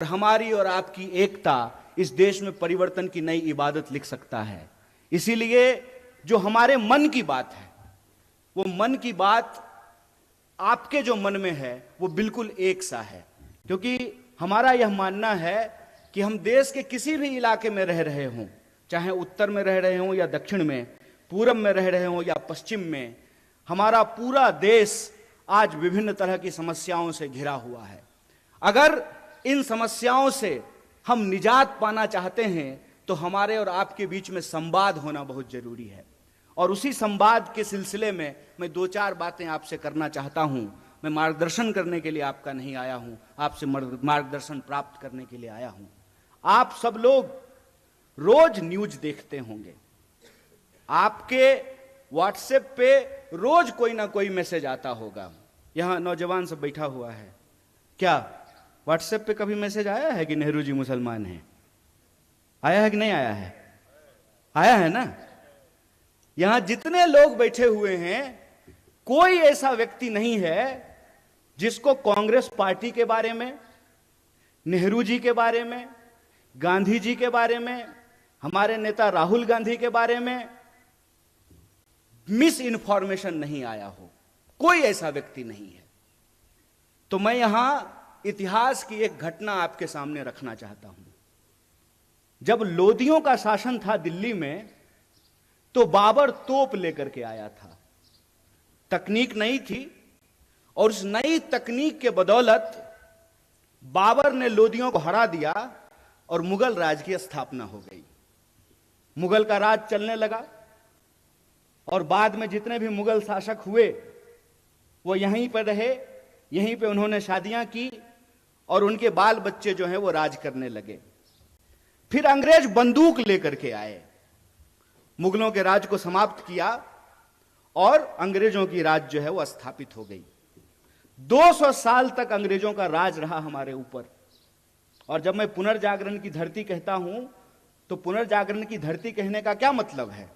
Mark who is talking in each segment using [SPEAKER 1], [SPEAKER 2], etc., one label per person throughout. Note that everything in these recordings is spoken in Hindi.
[SPEAKER 1] हमारी और आपकी एकता इस देश में परिवर्तन की नई इबादत लिख सकता है। इसीलिए जो हमारे मन की बात है, वो मन की बात आपके जो मन में है वो बिल्कुल एक सा है, क्योंकि हमारा यह मानना है कि हम देश के किसी भी इलाके में रह रहे हों, चाहे उत्तर में रह रहे हों या दक्षिण में, पूरब में रह रहे हों या पश्चिम में, हमारा पूरा देश आज विभिन्न तरह की समस्याओं से घिरा हुआ है। अगर इन समस्याओं से हम निजात पाना चाहते हैं तो हमारे और आपके बीच में संवाद होना बहुत जरूरी है। और उसी संवाद के सिलसिले में मैं दो चार बातें आपसे करना चाहता हूं। मैं मार्गदर्शन करने के लिए आपका नहीं आया हूं, आपसे मार्गदर्शन प्राप्त करने के लिए आया हूं। आप सब लोग रोज न्यूज देखते होंगे, आपके व्हाट्सएप पे रोज कोई ना कोई मैसेज आता होगा। यहां नौजवान सब बैठा हुआ है, क्या व्हाट्सएप पे कभी मैसेज आया है कि नेहरू जी मुसलमान हैं? आया है कि नहीं आया है? आया है ना। यहां जितने लोग बैठे हुए हैं, कोई ऐसा व्यक्ति नहीं है जिसको कांग्रेस पार्टी के बारे में, नेहरू जी के बारे में, गांधी जी के बारे में, हमारे नेता राहुल गांधी के बारे में मिस इन्फॉर्मेशन नहीं आया हो। कोई ऐसा व्यक्ति नहीं है। तो मैं यहां इतिहास की एक घटना आपके सामने रखना चाहता हूं। जब लोदियों का शासन था दिल्ली में, तो बाबर तोप लेकर के आया था। तकनीक नई थी और उस नई तकनीक के बदौलत बाबर ने लोदियों को हरा दिया और मुगल राज की स्थापना हो गई। मुगल का राज चलने लगा और बाद में जितने भी मुगल शासक हुए वो यहीं पर रहे, यहीं पे उन्होंने शादियां की और उनके बाल बच्चे जो हैं वो राज करने लगे। फिर अंग्रेज बंदूक लेकर के आए, मुगलों के राज को समाप्त किया और अंग्रेजों की राज जो है वो स्थापित हो गई। 200 साल तक अंग्रेजों का राज रहा हमारे ऊपर। और जब मैं पुनर्जागरण की धरती कहता हूं तो पुनर्जागरण की धरती कहने का क्या मतलब है?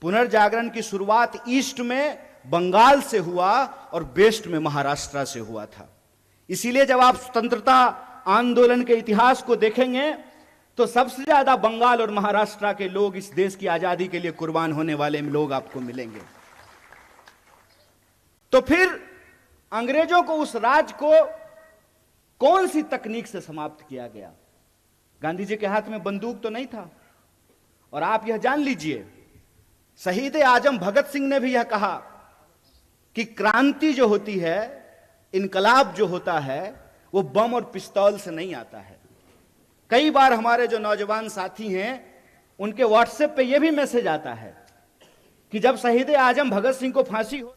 [SPEAKER 1] पुनर्जागरण की शुरुआत ईस्ट में बंगाल से हुआ और वेस्ट में महाराष्ट्र से हुआ था। इसीलिए जब आप स्वतंत्रता आंदोलन के इतिहास को देखेंगे तो सबसे ज्यादा बंगाल और महाराष्ट्र के लोग इस देश की आजादी के लिए कुर्बान होने वाले लोग आपको मिलेंगे। तो फिर अंग्रेजों को उस राज को कौन सी तकनीक से समाप्त किया गया? गांधी जी के हाथ में बंदूक तो नहीं था। और आप यह जान लीजिए, शहीद आजम भगत सिंह ने भी यह कहा कि क्रांति जो होती है, इनकलाब जो होता है, वो बम और पिस्तौल से नहीं आता है। कई बार हमारे जो नौजवान साथी हैं उनके व्हाट्सएप पे यह भी मैसेज आता है कि जब शहीद आजम भगत सिंह को फांसी हो,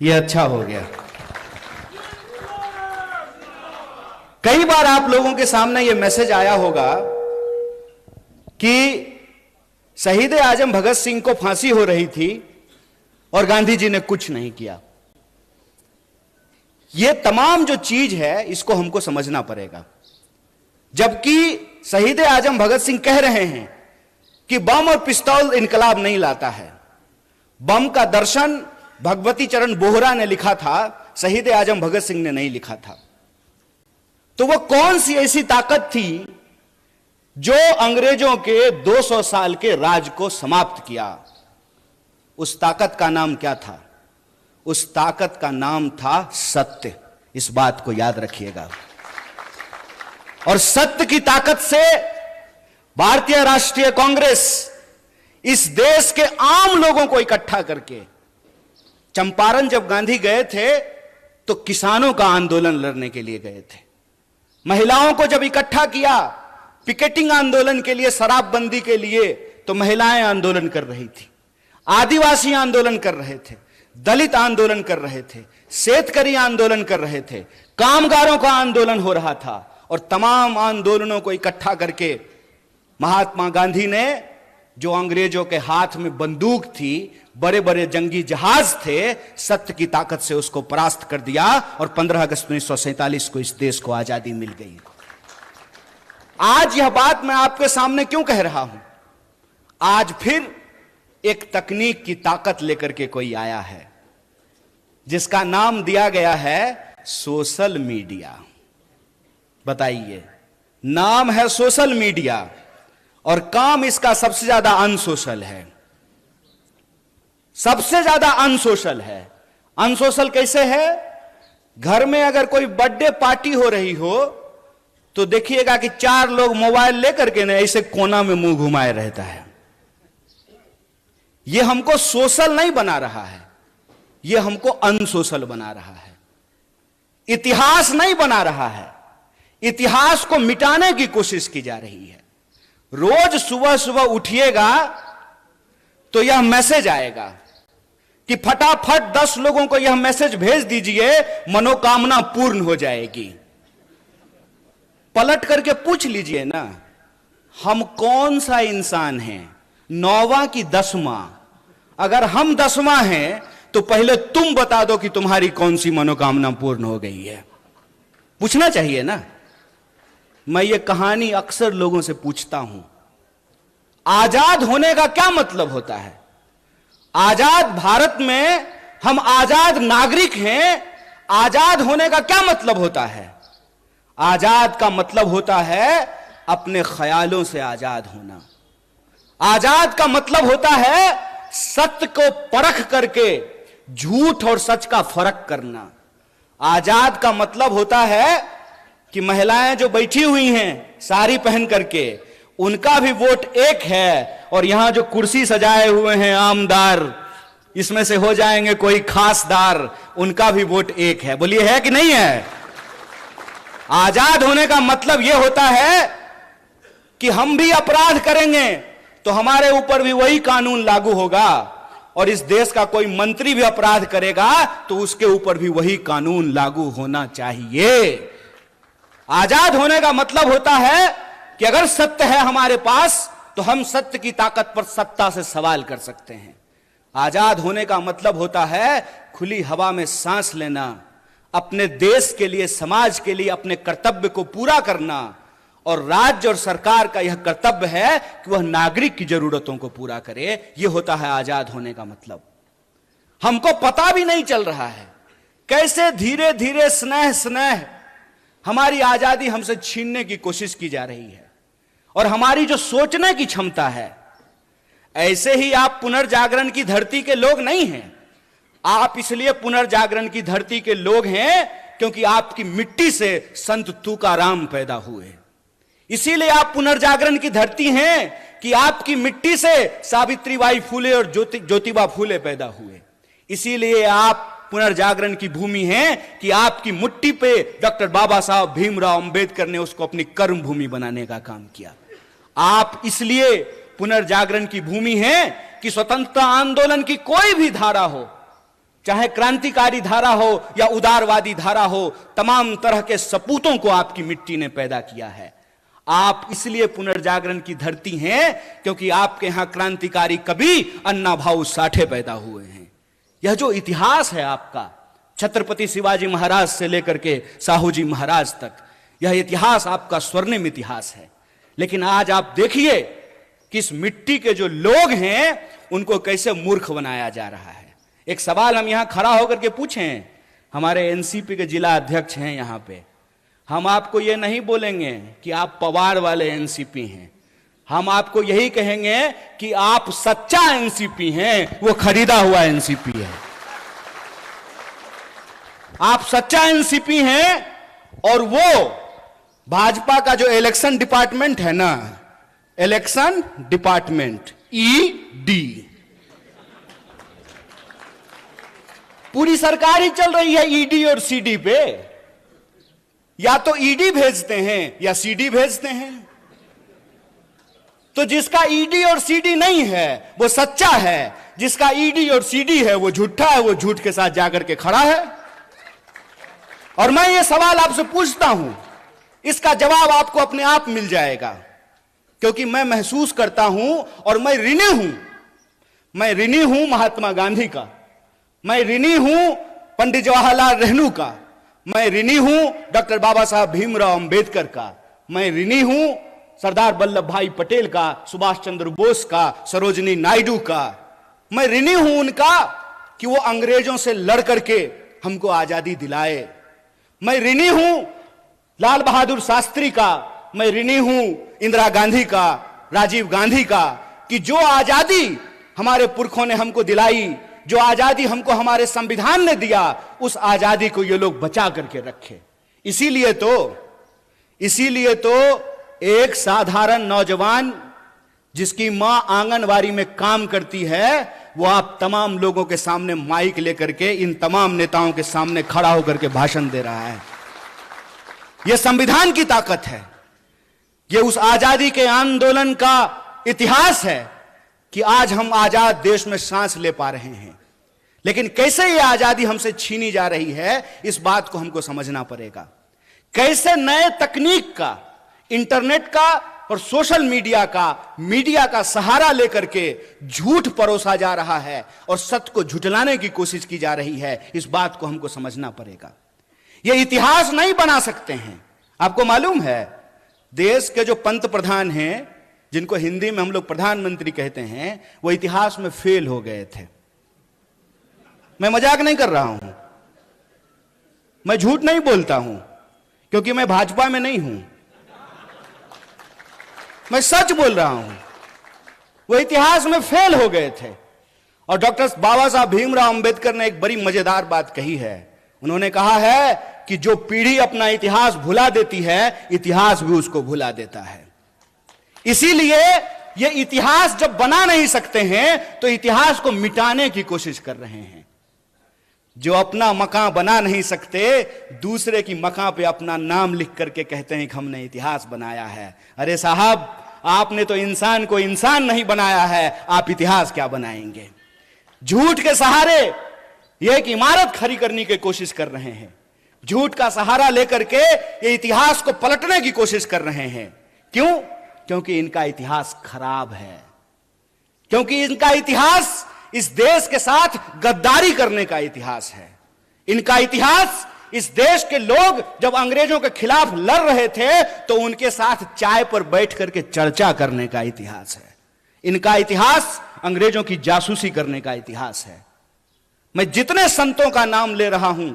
[SPEAKER 1] ये अच्छा हो गया। कई बार आप लोगों के सामने ये मैसेज आया होगा कि शहीद आजम भगत सिंह को फांसी हो रही थी और गांधी जी ने कुछ नहीं किया। ये तमाम जो चीज है इसको हमको समझना पड़ेगा। जबकि शहीद आजम भगत सिंह कह रहे हैं कि बम और पिस्तौल इनकलाब नहीं लाता है। बम का दर्शन भगवती चरण बोहरा ने लिखा था, शहीद आजम भगत सिंह ने नहीं लिखा था। तो वो कौन सी ऐसी ताकत थी जो अंग्रेजों के 200 साल के राज को समाप्त किया? उस ताकत का नाम क्या था? उस ताकत का नाम था सत्य। इस बात को याद रखिएगा। और सत्य की ताकत से भारतीय राष्ट्रीय कांग्रेस इस देश के आम लोगों को इकट्ठा करके, चंपारण जब गांधी गए थे तो किसानों का आंदोलन लड़ने के लिए गए थे। महिलाओं को जब इकट्ठा किया पिकेटिंग आंदोलन के लिए, शराबबंदी के लिए, तो महिलाएं आंदोलन कर रही थी, आदिवासी आंदोलन कर रहे थे, दलित आंदोलन कर रहे थे, शेतकरी आंदोलन कर रहे थे, कामगारों का आंदोलन हो रहा था। और तमाम आंदोलनों को इकट्ठा करके महात्मा गांधी ने जो अंग्रेजों के हाथ में बंदूक थी, बड़े बड़े जंगी जहाज थे, सत्य की ताकत से उसको परास्त कर दिया और 15 अगस्त 1947 को इस देश को आजादी मिल गई। आज यह बात मैं आपके सामने क्यों कह रहा हूं? आज फिर एक तकनीक की ताकत लेकर के कोई आया है जिसका नाम दिया गया है सोशल मीडिया। बताइए, नाम है सोशल मीडिया और काम इसका सबसे ज्यादा अनसोशल है। सबसे ज्यादा अनसोशल है। अनसोशल कैसे है? घर में अगर कोई बर्थडे पार्टी हो रही हो तो देखिएगा कि 4 लोग मोबाइल लेकर के ना ऐसे कोना में मुंह घुमाए रहता है। यह हमको सोशल नहीं बना रहा है, यह हमको अनसोशल बना रहा है। इतिहास नहीं बना रहा है, इतिहास को मिटाने की कोशिश की जा रही है। रोज सुबह सुबह उठिएगा तो यह मैसेज आएगा कि फटाफट 10 लोगों को यह मैसेज भेज दीजिए, मनोकामना पूर्ण हो जाएगी। पलट करके पूछ लीजिए ना, हम कौन सा इंसान हैं, 9वां की 10वां? अगर हम 10वां हैं तो पहले तुम बता दो कि तुम्हारी कौन सी मनोकामना पूर्ण हो गई है। पूछना चाहिए ना। मैं ये कहानी अक्सर लोगों से पूछता हूं, आजाद होने का क्या मतलब होता है? आजाद भारत में हम आजाद नागरिक हैं, आजाद होने का क्या मतलब होता है? आजाद का मतलब होता है अपने ख्यालों से आजाद होना। आजाद का मतलब होता है सत्य को परख करके झूठ और सच का फर्क करना। आजाद का मतलब होता है कि महिलाएं जो बैठी हुई हैं साड़ी पहन करके, उनका भी वोट एक है, और यहां जो कुर्सी सजाए हुए हैं आमदार, इसमें से हो जाएंगे कोई खासदार, उनका भी वोट एक है। बोलिए, है कि नहीं है? आजाद होने का मतलब यह होता है कि हम भी अपराध करेंगे तो हमारे ऊपर भी वही कानून लागू होगा, और इस देश का कोई मंत्री भी अपराध करेगा तो उसके ऊपर भी वही कानून लागू होना चाहिए। आजाद होने का मतलब होता है कि अगर सत्य है हमारे पास तो हम सत्य की ताकत पर सत्ता से सवाल कर सकते हैं। आजाद होने का मतलब होता है खुली हवा में सांस लेना, अपने देश के लिए, समाज के लिए अपने कर्तव्य को पूरा करना, और राज्य और सरकार का यह कर्तव्य है कि वह नागरिक की जरूरतों को पूरा करे। यह होता है आजाद होने का मतलब। हमको पता भी नहीं चल रहा है कैसे धीरे धीरे स्नेह स्नेह हमारी आजादी हमसे छीनने की कोशिश की जा रही है, और हमारी जो सोचने की क्षमता है। ऐसे ही आप पुनर्जागरण की धरती के लोग नहीं हैं। आप इसलिए पुनर्जागरण की धरती के लोग हैं क्योंकि आपकी मिट्टी से संत तुकाराम पैदा हुए। इसीलिए आप पुनर्जागरण की धरती हैं कि आपकी मिट्टी से सावित्रीबाई फुले और ज्योतिबा फुले पैदा हुए। इसीलिए आप पुनर्जागरण की भूमि हैं कि आपकी मिट्टी पे डॉक्टर बाबा साहब भीमराव अंबेडकर ने उसको अपनी कर्म भूमि बनाने का काम किया। आप इसलिए पुनर्जागरण की भूमि है कि स्वतंत्रता आंदोलन की कोई भी धारा हो, चाहे क्रांतिकारी धारा हो या उदारवादी धारा हो, तमाम तरह के सपूतों को आपकी मिट्टी ने पैदा किया है। आप इसलिए पुनर्जागरण की धरती हैं क्योंकि आपके यहां क्रांतिकारी कवि अन्ना भाऊ साठे पैदा हुए हैं। यह जो इतिहास है आपका, छत्रपति शिवाजी महाराज से लेकर के साहू जी महाराज तक, यह इतिहास आपका स्वर्णिम इतिहास है। लेकिन आज आप देखिए कि इस मिट्टी के जो लोग हैं उनको कैसे मूर्ख बनाया जा रहा है। एक सवाल हम यहां खड़ा होकर के पूछें, हमारे एनसीपी के जिला अध्यक्ष हैं यहां पे, हम आपको यह नहीं बोलेंगे कि आप पवार वाले एनसीपी हैं, हम आपको यही कहेंगे कि आप सच्चा एनसीपी हैं, वो खरीदा हुआ एनसीपी है। आप सच्चा एनसीपी हैं और वो भाजपा का जो इलेक्शन डिपार्टमेंट है ना, इलेक्शन डिपार्टमेंट ईडी, पूरी सरकार ही चल रही है ईडी और सीडी पे। या तो ईडी भेजते हैं या सीडी भेजते हैं। तो जिसका ईडी और सीडी नहीं है वो सच्चा है, जिसका ईडी और सीडी है वो झूठा है, वो झूठ के साथ जाकर के खड़ा है। और मैं ये सवाल आपसे पूछता हूं, इसका जवाब आपको अपने आप मिल जाएगा। क्योंकि मैं महसूस करता हूं और मैं ऋणी हूं। मैं ऋणी हूं महात्मा गांधी का, मैं ऋणी हूं पंडित जवाहरलाल नेहरू का, मैं ऋणी हूं डॉक्टर बाबा साहब भीमराव अंबेडकर का, मैं ऋणी हूं सरदार वल्लभ भाई पटेल का, सुभाष चंद्र बोस का, सरोजिनी नायडू का। मैं ऋणी हूं उनका कि वो अंग्रेजों से लड़ करके हमको आजादी दिलाए। मैं ऋणी हूं लाल बहादुर शास्त्री का, मैं ऋणी हूं इंदिरा गांधी का, राजीव गांधी का, कि जो आजादी हमारे पुरखों ने हमको दिलाई, जो आजादी हमको हमारे संविधान ने दिया, उस आजादी को ये लोग बचा करके रखे। इसीलिए तो एक साधारण नौजवान जिसकी मां आंगनवाड़ी में काम करती है, वो आप तमाम लोगों के सामने माइक लेकर के इन तमाम नेताओं के सामने खड़ा होकर के भाषण दे रहा है। यह संविधान की ताकत है, यह उस आजादी के आंदोलन का इतिहास है कि आज हम आजाद देश में सांस ले पा रहे हैं। लेकिन कैसे यह आजादी हमसे छीनी जा रही है, इस बात को हमको समझना पड़ेगा। कैसे नए तकनीक का, इंटरनेट का और सोशल मीडिया का सहारा लेकर के झूठ परोसा जा रहा है और सत्य को झुठलाने की कोशिश की जा रही है, इस बात को हमको समझना पड़ेगा। यह इतिहास नहीं बना सकते हैं। आपको मालूम है, देश के जो पंत प्रधान हैं, जिनको हिंदी में हम लोग प्रधानमंत्री कहते हैं, वो इतिहास में फेल हो गए थे। मैं मजाक नहीं कर रहा हूं, मैं झूठ नहीं बोलता हूं, क्योंकि मैं भाजपा में नहीं हूं, मैं सच बोल रहा हूं। वो इतिहास में फेल हो गए थे। और डॉक्टर बाबा साहब भीमराव अंबेडकर ने एक बड़ी मजेदार बात कही है। उन्होंने कहा है कि जो पीढ़ी अपना इतिहास भुला देती है, इतिहास भी उसको भुला देता है। इसीलिए ये इतिहास जब बना नहीं सकते हैं, तो इतिहास को मिटाने की कोशिश कर रहे हैं। जो अपना मकान बना नहीं सकते, दूसरे की मकान पे अपना नाम लिख करके कहते हैं कि हमने इतिहास बनाया है। अरे साहब, आपने तो इंसान को इंसान नहीं बनाया है, आप इतिहास क्या बनाएंगे? झूठ के सहारे ये एक इमारत खड़ी करने की कोशिश कर रहे हैं। झूठ का सहारा लेकर के ये इतिहास को पलटने की कोशिश कर रहे हैं। क्यों? क्योंकि इनका इतिहास खराब है, क्योंकि इनका इतिहास इस देश के साथ गद्दारी करने का इतिहास है। इनका इतिहास इस देश के लोग जब अंग्रेजों के खिलाफ लड़ रहे थे, तो उनके साथ चाय पर बैठ करके चर्चा करने का इतिहास है। इनका इतिहास अंग्रेजों की जासूसी करने का इतिहास है। मैं जितने संतों का नाम ले रहा हूं,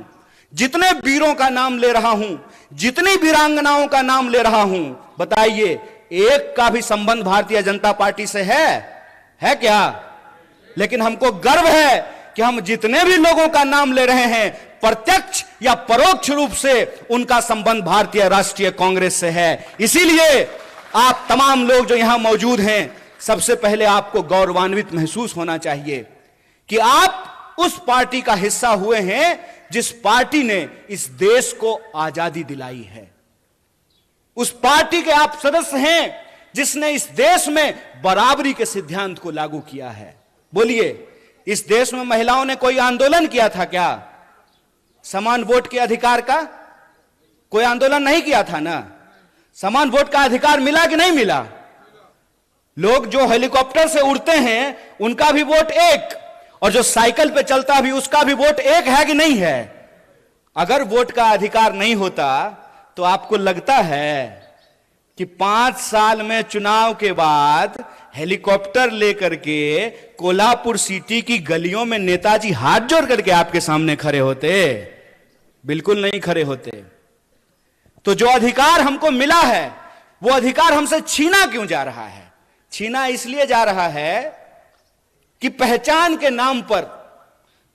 [SPEAKER 1] जितने वीरों का नाम ले रहा हूं, जितनी वीरांगनाओं का नाम ले रहा हूं, बताइए एक का भी संबंध भारतीय जनता पार्टी से है क्या? लेकिन हमको गर्व है कि हम जितने भी लोगों का नाम ले रहे हैं, प्रत्यक्ष या परोक्ष रूप से उनका संबंध भारतीय राष्ट्रीय कांग्रेस से है। इसीलिए आप तमाम लोग जो यहां मौजूद हैं, सबसे पहले आपको गौरवान्वित महसूस होना चाहिए कि आप उस पार्टी का हिस्सा हुए हैं जिस पार्टी ने इस देश को आजादी दिलाई है। उस पार्टी के आप सदस्य हैं जिसने इस देश में बराबरी के सिद्धांत को लागू किया है। बोलिए, इस देश में महिलाओं ने कोई आंदोलन किया था क्या? समान वोट के अधिकार का कोई आंदोलन नहीं किया था ना? समान वोट का अधिकार मिला कि नहीं मिला? लोग जो हेलीकॉप्टर से उड़ते हैं उनका भी वोट एक, और जो साइकिल पे चलता भी उसका भी वोट एक है कि नहीं है? अगर वोट का अधिकार नहीं होता तो आपको लगता है कि 5 साल में चुनाव के बाद हेलीकॉप्टर लेकर के कोल्हापुर सिटी की गलियों में नेताजी हाथ जोड़ करके आपके सामने खड़े होते? बिल्कुल नहीं खड़े होते। तो जो अधिकार हमको मिला है, वो अधिकार हमसे छीना क्यों जा रहा है? छीना इसलिए जा रहा है कि पहचान के नाम पर,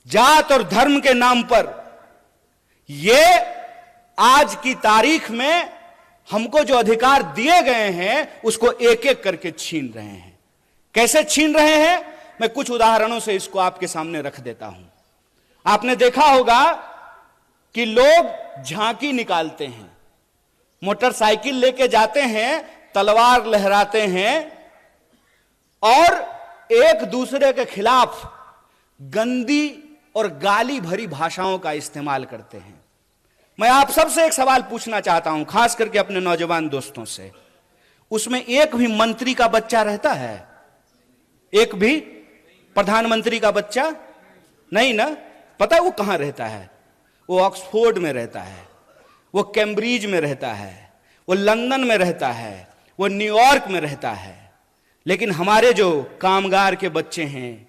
[SPEAKER 1] जात और धर्म के नाम पर, ये आज की तारीख में हमको जो अधिकार दिए गए हैं उसको एक एक करके छीन रहे हैं। कैसे छीन रहे हैं? मैं कुछ उदाहरणों से इसको आपके सामने रख देता हूं। आपने देखा होगा कि लोग झांकी निकालते हैं, मोटरसाइकिल लेके जाते हैं, तलवार लहराते हैं और एक दूसरे के खिलाफ गंदी और गाली भरी भाषाओं का इस्तेमाल करते हैं। मैं आप सबसे एक सवाल पूछना चाहता हूं, खास करके अपने नौजवान दोस्तों से। उसमें एक भी मंत्री का बच्चा रहता है? एक भी प्रधानमंत्री का बच्चा नहीं ना। पता है वो कहां रहता है? वो ऑक्सफोर्ड में रहता है, वो कैम्ब्रिज में रहता है, वो लंदन में रहता है, वो न्यूयॉर्क में रहता है। लेकिन हमारे जो कामगार के बच्चे हैं,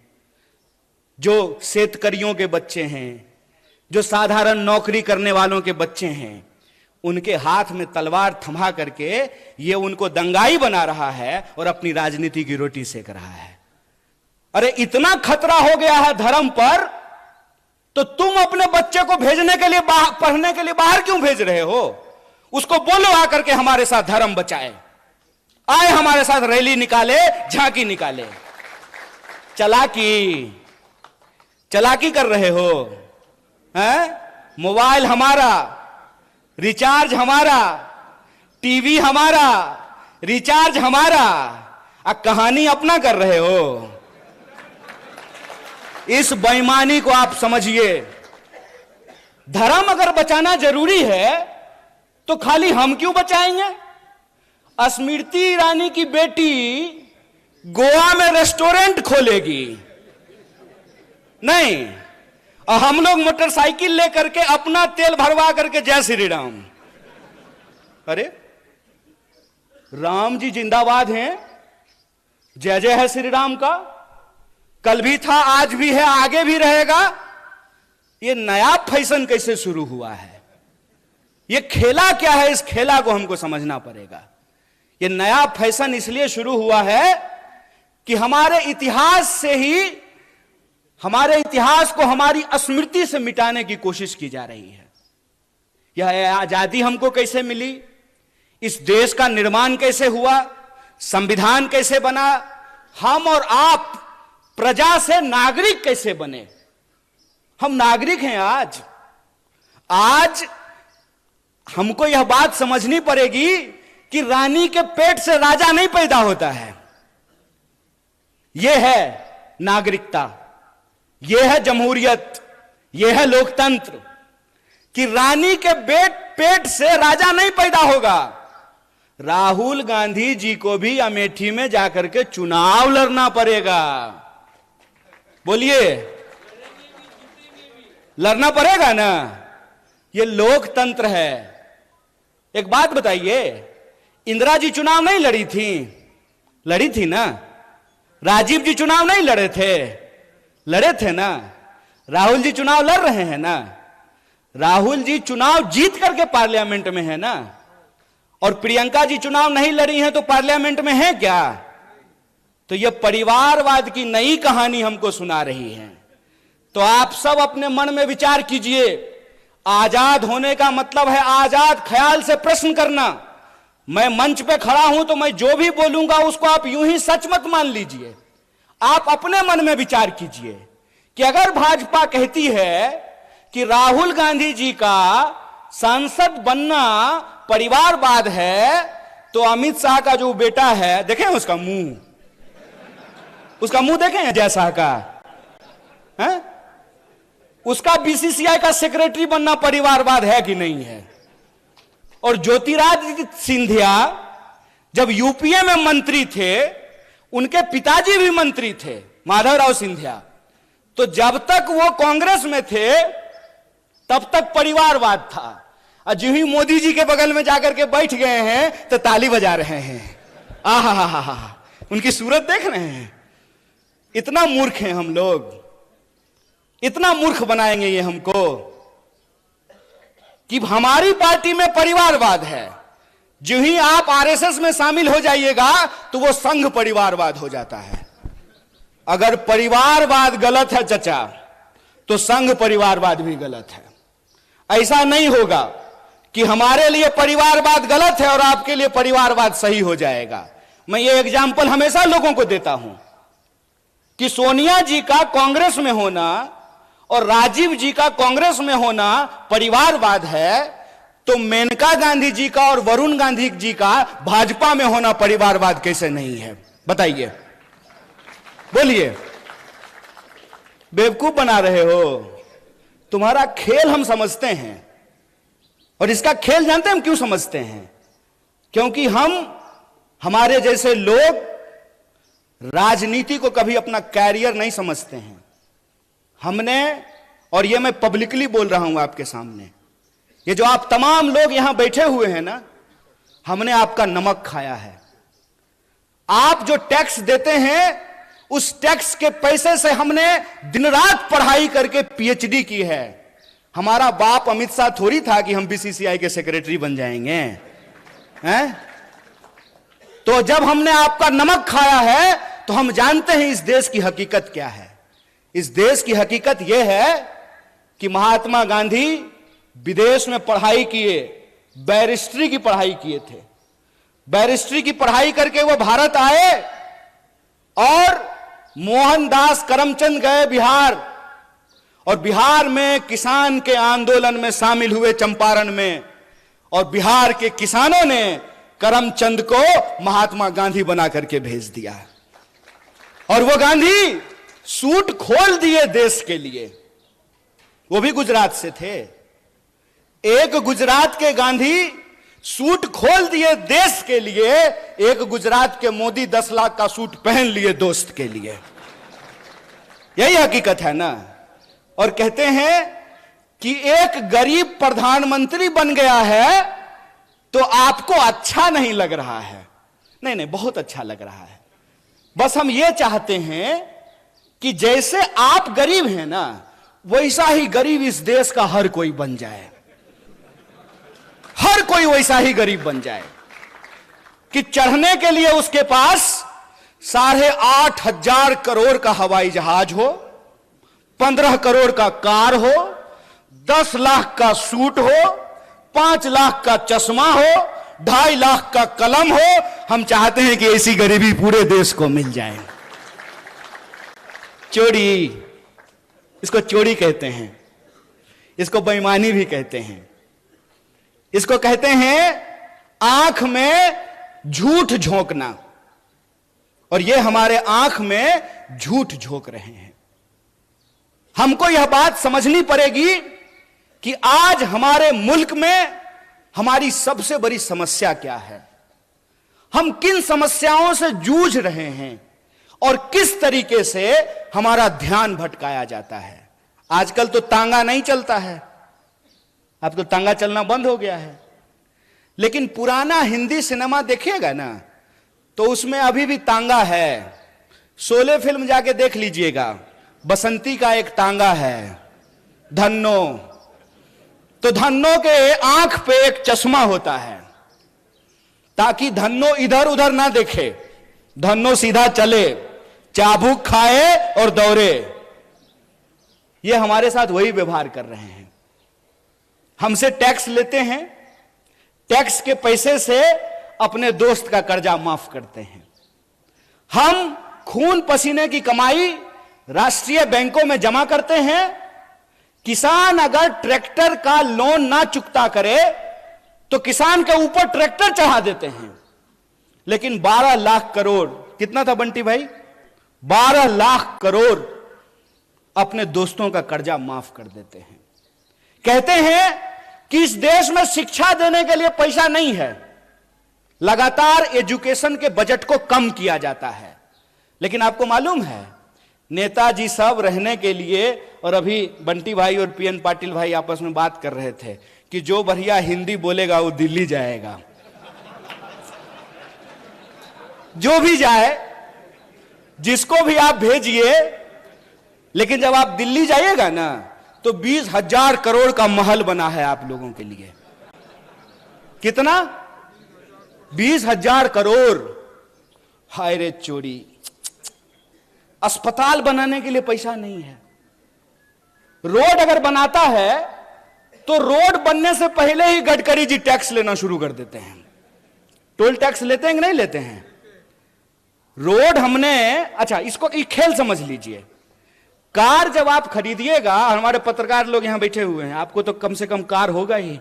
[SPEAKER 1] जो शेतकरियों के बच्चे हैं, जो साधारण नौकरी करने वालों के बच्चे हैं, उनके हाथ में तलवार थमा करके ये उनको दंगाई बना रहा है और अपनी राजनीति की रोटी सेक रहा है। अरे इतना खतरा हो गया है धर्म पर, तो तुम अपने बच्चे को भेजने के लिए पढ़ने के लिए बाहर क्यों भेज रहे हो? उसको बोलो आकर के हमारे साथ धर्म बचाए, आए हमारे साथ रैली निकाले, झांकी निकाले। चलाकी कर रहे हो हैं? मोबाइल हमारा, रिचार्ज हमारा, टीवी हमारा, रिचार्ज हमारा, कहानी अपना कर रहे हो। इस बेईमानी को आप समझिए। धर्म अगर बचाना जरूरी है तो खाली हम क्यों बचाएंगे? स्मृति ईरानी की बेटी गोवा में रेस्टोरेंट खोलेगी नहीं, और हम लोग मोटरसाइकिल लेकर के अपना तेल भरवा करके जय श्री राम। अरे राम जी जिंदाबाद हैं, जय जय है श्री राम का। कल भी था, आज भी है, आगे भी रहेगा। ये नया फैशन कैसे शुरू हुआ है? ये खेला क्या है? इस खेला को हमको समझना पड़ेगा। ये नया फैशन इसलिए शुरू हुआ है कि हमारे इतिहास से ही, हमारे इतिहास को हमारी स्मृति से मिटाने की कोशिश की जा रही है। यह आजादी हमको कैसे मिली, इस देश का निर्माण कैसे हुआ, संविधान कैसे बना, हम और आप प्रजा से नागरिक कैसे बने। हम नागरिक हैं आज हमको यह बात समझनी पड़ेगी कि रानी के पेट से राजा नहीं पैदा होता है। यह है नागरिकता, यह है जमहूरियत, यह है लोकतंत्र, कि रानी के पेट से राजा नहीं पैदा होगा। राहुल गांधी जी को भी अमेठी में जाकर के चुनाव लड़ना पड़ेगा। बोलिए, लड़ना पड़ेगा ना? ये लोकतंत्र है। एक बात बताइए, इंदिरा जी चुनाव नहीं लड़ी थी? लड़ी थी ना। राजीव जी चुनाव नहीं लड़े थे? लड़े थे ना। राहुल जी चुनाव लड़ रहे हैं ना। राहुल जी चुनाव जीत करके पार्लियामेंट में है ना। और प्रियंका जी चुनाव नहीं लड़ी हैं तो पार्लियामेंट में है क्या? तो यह परिवारवाद की नई कहानी हमको सुना रही है। तो आप सब अपने मन में विचार कीजिए। आजाद होने का मतलब है आजाद ख्याल से प्रश्न करना। मैं मंच पे खड़ा हूं तो मैं जो भी बोलूंगा उसको आप यूं ही सच मत मान लीजिए। आप अपने मन में विचार कीजिए कि अगर भाजपा कहती है कि राहुल गांधी जी का सांसद बनना परिवारवाद है, तो अमित शाह का जो बेटा है, देखें उसका मुंह देखें अजय शाह का है? उसका बीसीसीआई का सेक्रेटरी बनना परिवारवाद है कि नहीं है? और ज्योतिरादित्य सिंधिया जब यूपीए में मंत्री थे, उनके पिताजी भी मंत्री थे, माधवराव सिंधिया। तो जब तक वो कांग्रेस में थे तब तक परिवारवाद था। और जो ही मोदी जी के बगल में जाकर के बैठ गए हैं तो ताली बजा रहे हैं। आहा, उनकी सूरत देख रहे हैं। इतना मूर्ख हैं हम लोग, इतना मूर्ख बनाएंगे ये हमको कि हमारी पार्टी में परिवारवाद है। जो ही आप आरएसएस में शामिल हो जाइएगा तो वो संघ परिवारवाद हो जाता है। अगर परिवारवाद गलत है चचा, तो संघ परिवारवाद भी गलत है। ऐसा नहीं होगा कि हमारे लिए परिवारवाद गलत है और आपके लिए परिवारवाद सही हो जाएगा। मैं ये एग्जाम्पल हमेशा लोगों को देता हूं कि सोनिया जी का कांग्रेस में होना और राजीव जी का कांग्रेस में होना परिवारवाद है, तो मेनका गांधी जी का और वरुण गांधी जी का भाजपा में होना परिवारवाद कैसे नहीं है? बताइए, बोलिए। बेवकूफ बना रहे हो। तुम्हारा खेल हम समझते हैं, और इसका खेल जानते हैं हम क्यों समझते हैं? क्योंकि हमारे जैसे लोग राजनीति को कभी अपना कैरियर नहीं समझते हैं। हमने, और ये मैं पब्लिकली बोल रहा हूं आपके सामने, ये जो आप तमाम लोग यहां बैठे हुए हैं ना, हमने आपका नमक खाया है। आप जो टैक्स देते हैं, उस टैक्स के पैसे से हमने दिन रात पढ़ाई करके पीएचडी की है। हमारा बाप अमित शाह थोड़ी था कि हम बीसीसीआई के सेक्रेटरी बन जाएंगे, हैं? तो जब हमने आपका नमक खाया है तो हम जानते हैं इस देश की हकीकत क्या है। इस देश की हकीकत यह है कि महात्मा गांधी विदेश में पढ़ाई किए, बैरिस्ट्री की पढ़ाई किए थे। बैरिस्ट्री की पढ़ाई करके वो भारत आए और मोहनदास करमचंद गए बिहार, और बिहार में किसान के आंदोलन में शामिल हुए चंपारण में, और बिहार के किसानों ने करमचंद को महात्मा गांधी बना करके भेज दिया। और वो गांधी सूट खोल दिए देश के लिए। वो भी गुजरात से थे। एक गुजरात के गांधी सूट खोल दिए देश के लिए, एक गुजरात के मोदी 10 लाख का सूट पहन लिए दोस्त के लिए। यही हकीकत है ना। और कहते हैं कि एक गरीब प्रधानमंत्री बन गया है तो आपको अच्छा नहीं लग रहा है। नहीं नहीं, बहुत अच्छा लग रहा है। बस हम ये चाहते हैं कि जैसे आप गरीब हैं ना, वैसा ही गरीब इस देश का हर कोई बन जाए। हर कोई वैसा ही गरीब बन जाए कि चढ़ने के लिए उसके पास 8,500 करोड़ का हवाई जहाज हो, 15 करोड़ का कार हो, 10 लाख का सूट हो, 5 लाख का चश्मा हो, 2.5 लाख का कलम हो। हम चाहते हैं कि ऐसी गरीबी पूरे देश को मिल जाए। चोरी, इसको चोरी कहते हैं, इसको बेईमानी भी कहते हैं, इसको कहते हैं आंख में झूठ झोंकना। और ये हमारे आंख में झूठ झोंक रहे हैं। हमको यह बात समझनी पड़ेगी कि आज हमारे मुल्क में हमारी सबसे बड़ी समस्या क्या है, हम किन समस्याओं से जूझ रहे हैं और किस तरीके से हमारा ध्यान भटकाया जाता है। आजकल तो तांगा नहीं चलता है, अब तो तांगा चलना बंद हो गया है। लेकिन पुराना हिंदी सिनेमा देखिएगा ना, तो उसमें अभी भी तांगा है। शोले फिल्म जाके देख लीजिएगा, बसंती का एक तांगा है, धन्नो। तो धन्नो के आंख पे एक चश्मा होता है ताकि धन्नो इधर उधर ना देखे, धन्नो सीधा चले, चाबुक खाए और दौड़े। ये हमारे साथ वही व्यवहार कर रहे हैं। हमसे टैक्स लेते हैं, टैक्स के पैसे से अपने दोस्त का कर्जा माफ करते हैं। हम खून पसीने की कमाई राष्ट्रीय बैंकों में जमा करते हैं। किसान अगर ट्रैक्टर का लोन ना चुकता करे तो किसान के ऊपर ट्रैक्टर चढ़ा देते हैं। लेकिन 12 लाख करोड़, कितना था बंटी भाई, 12 लाख करोड़ अपने दोस्तों का कर्जा माफ कर देते हैं। कहते हैं कि इस देश में शिक्षा देने के लिए पैसा नहीं है, लगातार एजुकेशन के बजट को कम किया जाता है। लेकिन आपको मालूम है, नेताजी सब रहने के लिए, और अभी बंटी भाई और पीएन पाटिल भाई आपस में बात कर रहे थे कि जो बढ़िया हिंदी बोलेगा वो दिल्ली जाएगा। जो भी जाए, जिसको भी आप भेजिए, लेकिन जब आप दिल्ली जाइएगा ना तो 20,000 करोड़ का महल बना है आप लोगों के लिए। कितना? 20,000 करोड़। हाय रे चोरी, अस्पताल बनाने के लिए पैसा नहीं है। रोड अगर बनाता है तो रोड बनने से पहले ही गडकरी जी टैक्स लेना शुरू कर देते हैं। टोल टैक्स लेते हैं कि नहीं लेते हैं? रोड हमने, अच्छा इसको एक खेल समझ लीजिए। कार जब आप खरीदिएगा, हमारे पत्रकार लोग यहां बैठे हुए हैं, आपको तो कम से कम कार होगा ही,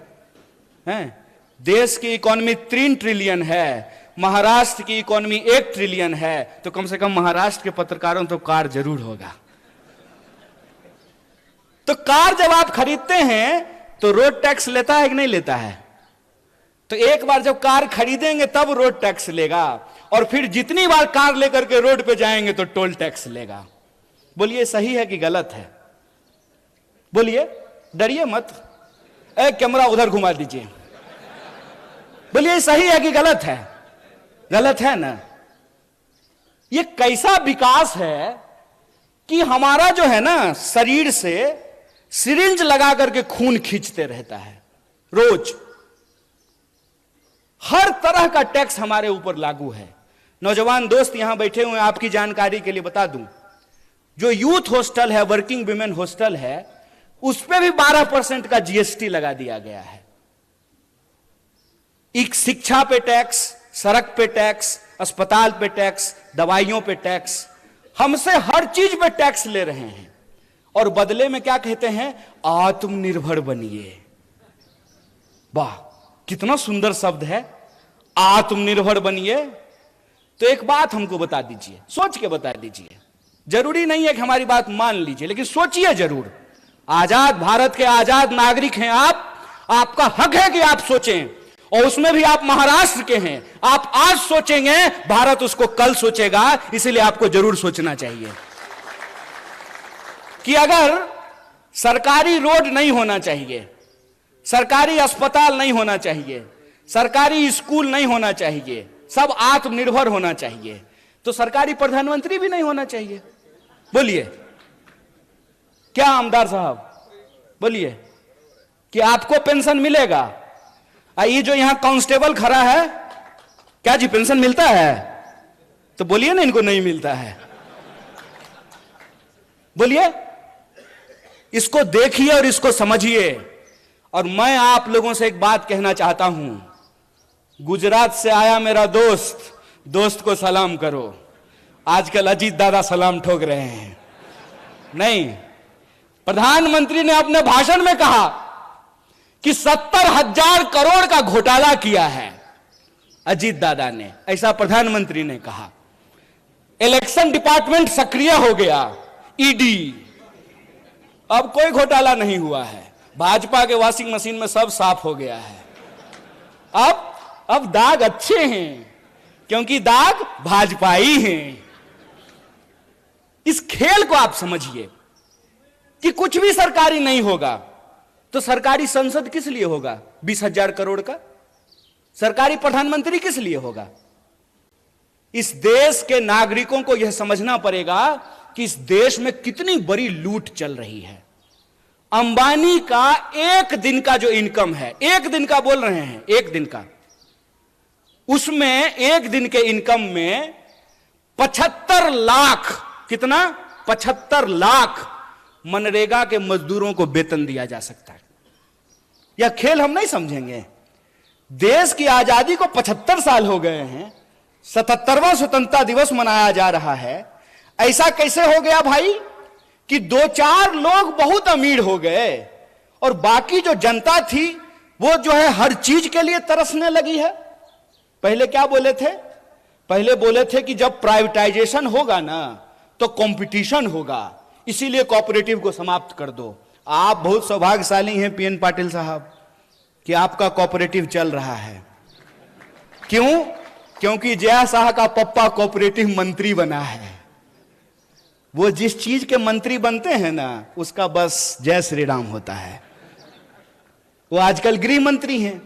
[SPEAKER 1] हैं? देश की इकोनॉमी 3 ट्रिलियन है, महाराष्ट्र की इकोनॉमी 1 ट्रिलियन है, तो कम से कम महाराष्ट्र के पत्रकारों तो कार जरूर होगा। तो कार जब आप खरीदते हैं तो रोड टैक्स लेता है कि नहीं लेता है? तो एक बार जब कार खरीदेंगे तब रोड टैक्स लेगा, और फिर जितनी बार कार लेकर के रोड पे जाएंगे तो टोल टैक्स लेगा। बोलिए सही है कि गलत है? बोलिए, डरिए मत। कैमरा उधर घुमा दीजिए। बोलिए सही है कि गलत है? गलत है ना? ये कैसा विकास है कि हमारा जो है ना शरीर से सिरिंज लगा करके खून खींचते रहता है रोज। हर तरह का टैक्स हमारे ऊपर लागू है। नौजवान दोस्त यहां बैठे हुए, आपकी जानकारी के लिए बता दूं, जो यूथ हॉस्टल है, वर्किंग विमेन हॉस्टल है, उस पे भी 12% का जीएसटी लगा दिया गया है। एक शिक्षा पे टैक्स, सड़क पे टैक्स, अस्पताल पे टैक्स, दवाइयों पे टैक्स, हमसे हर चीज पे टैक्स ले रहे हैं। और बदले में क्या कहते हैं? आत्मनिर्भर बनिए। वाह, कितना सुंदर शब्द है, आत्मनिर्भर बनिए। तो एक बात हमको बता दीजिए, सोच के बता दीजिए। जरूरी नहीं है कि हमारी बात मान लीजिए, लेकिन सोचिए जरूर। आजाद भारत के आजाद नागरिक हैं आप, आपका हक है कि आप सोचें, और उसमें भी आप महाराष्ट्र के हैं। आप आज सोचेंगे, भारत उसको कल सोचेगा। इसलिए आपको जरूर सोचना चाहिए कि अगर सरकारी रोड नहीं होना चाहिए, सरकारी अस्पताल नहीं होना चाहिए, सरकारी स्कूल नहीं होना चाहिए, सब आत्मनिर्भर होना चाहिए, तो सरकारी प्रधानमंत्री भी नहीं होना चाहिए। बोलिए क्या आमदार साहब, बोलिए कि आपको पेंशन मिलेगा? ये जो यहां कांस्टेबल खड़ा है, क्या जी पेंशन मिलता है? तो बोलिए ना इनको नहीं मिलता है। बोलिए, इसको देखिए और इसको समझिए। और मैं आप लोगों से एक बात कहना चाहता हूं, गुजरात से आया मेरा दोस्त, दोस्त को सलाम करो। आजकल अजीत दादा सलाम ठोक रहे हैं। नहीं, प्रधानमंत्री ने अपने भाषण में कहा कि 70,000 करोड़ का घोटाला किया है अजीत दादा ने, ऐसा प्रधानमंत्री ने कहा। इलेक्शन डिपार्टमेंट सक्रिय हो गया, ईडी, अब कोई घोटाला नहीं हुआ है। भाजपा के वॉशिंग मशीन में सब साफ हो गया है। अब दाग अच्छे हैं, क्योंकि दाग भाजपाई हैं। इस खेल को आप समझिए कि कुछ भी सरकारी नहीं होगा तो सरकारी संसद किस लिए होगा? 20,000 करोड़ का सरकारी प्रधानमंत्री किस लिए होगा? इस देश के नागरिकों को यह समझना पड़ेगा कि इस देश में कितनी बड़ी लूट चल रही है। अंबानी का एक दिन का जो इनकम है, एक दिन का बोल रहे हैं, एक दिन का, उसमें एक दिन के इनकम में 75 लाख, कितना? 75 लाख मनरेगा के मजदूरों को वेतन दिया जा सकता है। यह खेल हम नहीं समझेंगे। देश की आजादी को 75 साल हो गए हैं, 77वां स्वतंत्रता दिवस मनाया जा रहा है। ऐसा कैसे हो गया भाई कि 2-4 लोग बहुत अमीर हो गए और बाकी जो जनता थी वो जो है हर चीज के लिए तरसने लगी है? पहले क्या बोले थे? पहले बोले थे कि जब प्राइवेटाइजेशन होगा ना तो कंपटीशन होगा, इसीलिए कोऑपरेटिव को समाप्त कर दो। आप बहुत सौभाग्यशाली हैं पीएन पाटिल साहब कि आपका कोऑपरेटिव चल रहा है। क्यों? क्योंकि जया शाह का पप्पा कोऑपरेटिव मंत्री बना है। वो जिस चीज के मंत्री बनते हैं ना, उसका बस जय श्री राम होता है। वो आजकल गृह मंत्री हैं।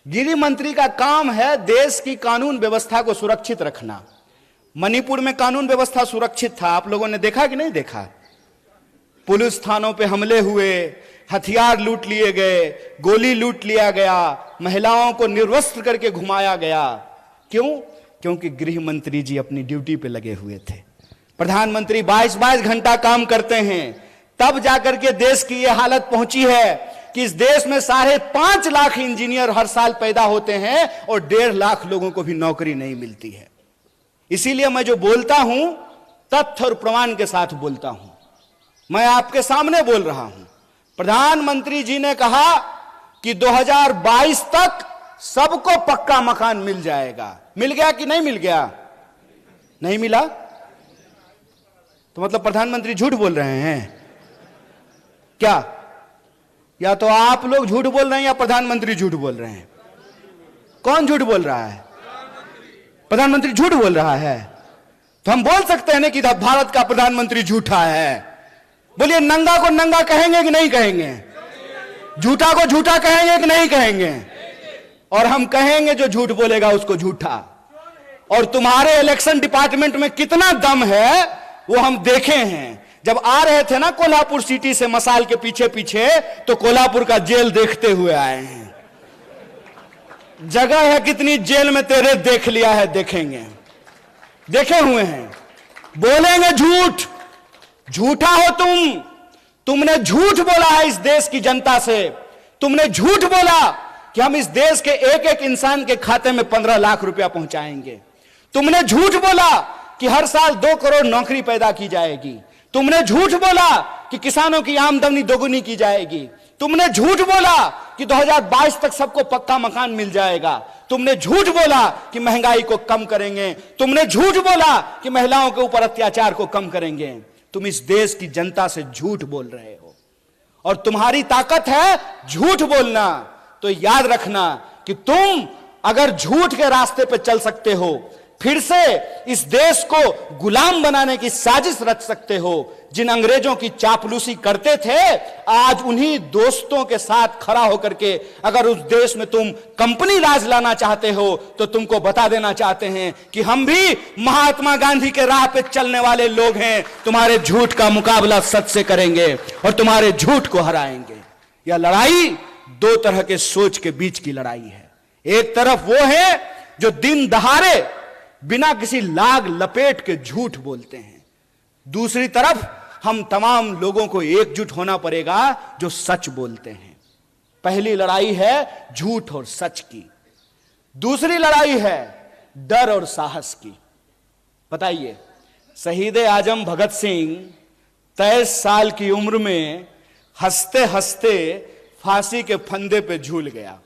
[SPEAKER 1] गृह मंत्री का काम है देश की कानून व्यवस्था को सुरक्षित रखना। मणिपुर में कानून व्यवस्था सुरक्षित था, आप लोगों ने देखा कि नहीं देखा? पुलिस थानों पे हमले हुए, हथियार लूट लिए गए, गोली लूट लिया गया, महिलाओं को निर्वस्त्र करके घुमाया गया। क्यों? क्योंकि गृह मंत्री जी अपनी ड्यूटी पे लगे हुए थे। प्रधानमंत्री 22-22 घंटा काम करते हैं, तब जाकर के देश की यह हालत पहुंची है कि इस देश में 5.5 लाख इंजीनियर हर साल पैदा होते हैं और 1.5 लाख लोगों को भी नौकरी नहीं मिलती है। इसीलिए मैं जो बोलता हूं तथ्य और प्रमाण के साथ बोलता हूं। मैं आपके सामने बोल रहा हूं। प्रधानमंत्री जी ने कहा कि 2022 तक सबको पक्का मकान मिल जाएगा। मिल गया कि नहीं मिल गया? नहीं मिला तो मतलब प्रधानमंत्री झूठ बोल रहे हैं क्या? या तो आप लोग झूठ बोल रहे हैं या प्रधानमंत्री झूठ बोल रहे हैं। कौन झूठ बोल रहा है? प्रधानमंत्री झूठ बोल रहा है। तो हम बोल सकते हैं ना कि भारत का प्रधानमंत्री झूठा है। बोलिए, नंगा को नंगा कहेंगे कि नहीं कहेंगे? झूठा को झूठा कहेंगे कि नहीं कहेंगे? और हम कहेंगे जो झूठ बोलेगा उसको झूठा। और तुम्हारे इलेक्शन डिपार्टमेंट में कितना दम है वो हम देखे हैं। जब आ रहे थे ना कोल्हापुर सिटी से मसाल के पीछे पीछे, तो कोल्हापुर का जेल देखते हुए आए हैं। जगह है कितनी जेल में तेरे, देख लिया है, देखेंगे, देखे हुए हैं। बोलेंगे झूठ, झूठा हो तुमने झूठ बोला है इस देश की जनता से। तुमने झूठ बोला कि हम इस देश के एक एक इंसान के खाते में 15 लाख रुपया पहुंचाएंगे। तुमने झूठ बोला कि हर साल 2 करोड़ नौकरी पैदा की जाएगी। तुमने झूठ बोला कि किसानों की आमदनी दोगुनी की जाएगी। तुमने झूठ बोला कि 2022 तक सबको पक्का मकान मिल जाएगा। तुमने झूठ बोला कि महंगाई को कम करेंगे। तुमने झूठ बोला कि महिलाओं के ऊपर अत्याचार को कम करेंगे। तुम इस देश की जनता से झूठ बोल रहे हो और तुम्हारी ताकत है झूठ बोलना। तो याद रखना कि तुम अगर झूठ के रास्ते पर चल सकते हो, फिर से इस देश को गुलाम बनाने की साजिश रच सकते हो। जिन अंग्रेजों की चापलूसी करते थे, आज उन्हीं दोस्तों के साथ खड़ा होकर के अगर उस देश में तुम कंपनी राज लाना चाहते हो, तो तुमको बता देना चाहते हैं कि हम भी महात्मा गांधी के राह पे चलने वाले लोग हैं। तुम्हारे झूठ का मुकाबला सच से करेंगे और तुम्हारे झूठ को हराएंगे। यह लड़ाई 2 तरह के सोच के बीच की लड़ाई है। एक तरफ वो है जो दिन दहाड़े बिना किसी लाग लपेट के झूठ बोलते हैं। दूसरी तरफ हम तमाम लोगों को एकजुट होना पड़ेगा जो सच बोलते हैं। पहली लड़ाई है झूठ और सच की, दूसरी लड़ाई है डर और साहस की। बताइए, शहीद आजम भगत सिंह 23 साल की उम्र में हंसते हंसते फांसी के फंदे पे झूल गया।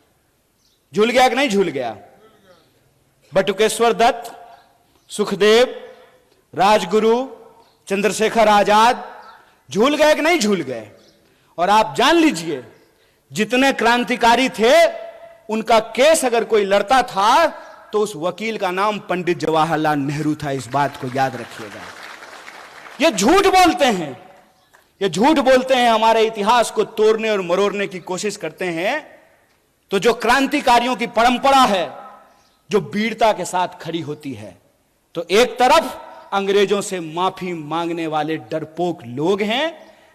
[SPEAKER 1] झूल गया कि नहीं झूल गया? बटुकेश्वर दत्त, सुखदेव, राजगुरु, चंद्रशेखर आजाद झूल गए कि नहीं झूल गए? और आप जान लीजिए, जितने क्रांतिकारी थे उनका केस अगर कोई लड़ता था तो उस वकील का नाम पंडित जवाहरलाल नेहरू था। इस बात को याद रखिएगा। ये झूठ बोलते हैं, ये झूठ बोलते हैं, हमारे इतिहास को तोड़ने और मरोड़ने की कोशिश करते हैं। तो जो क्रांतिकारियों की परंपरा है जो वीरता के साथ खड़ी होती है, तो एक तरफ अंग्रेजों से माफी मांगने वाले डरपोक लोग हैं,